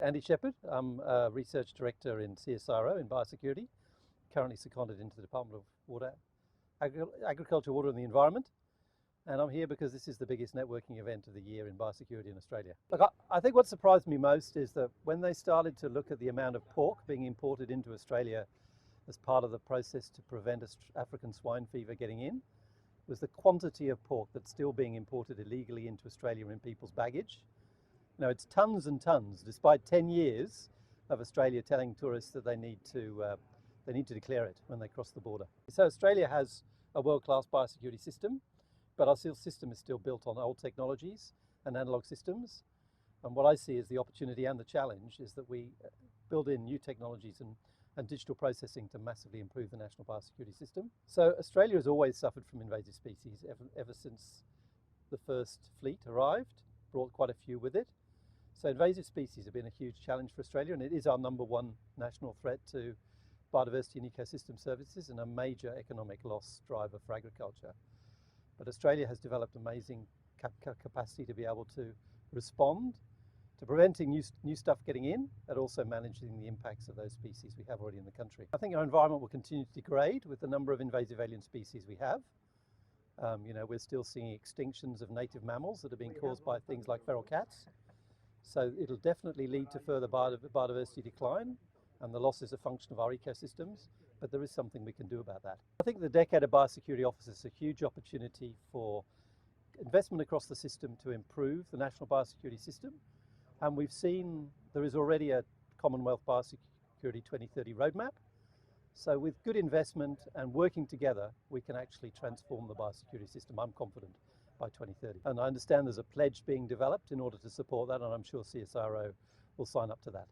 Andy Sheppard. I'm a research director in CSIRO in biosecurity, currently seconded into the Department of Water, Agriculture, Water and the Environment. And I'm here because this is the biggest networking event of the year in biosecurity in Australia. Look, I think what surprised me most is that when they started to look at the amount of pork being imported into Australia as part of the process to prevent African swine fever getting in, was the quantity of pork that's still being imported illegally into Australia in people's baggage. You know, it's tons and tons, despite 10 years of Australia telling tourists that they need to declare it when they cross the border. So Australia has a world-class biosecurity system, but our system is still built on old technologies and analog systems. And what I see as the opportunity and the challenge is that we build in new technologies and digital processing to massively improve the national biosecurity system. So Australia has always suffered from invasive species ever since the first fleet arrived, brought quite a few with it. So invasive species have been a huge challenge for Australia, and it is our #1 national threat to biodiversity and ecosystem services and a major economic loss driver for agriculture. But Australia has developed amazing capacity to be able to respond to preventing new stuff getting in, and also managing the impacts of those species we have already in the country. I think our environment will continue to degrade with the number of invasive alien species we have. You know, we're still seeing extinctions of native mammals that are being caused by things like feral cats. So it'll definitely lead to further biodiversity decline, and the loss is a function of our ecosystems, but there is something we can do about that. I think the Decade of Biosecurity offers a huge opportunity for investment across the system to improve the national biosecurity system. And we've seen there is already a Commonwealth Biosecurity 2030 roadmap. So with good investment and working together, we can actually transform the biosecurity system, I'm confident, by 2030. And I understand there's a pledge being developed in order to support that, and I'm sure CSIRO will sign up to that.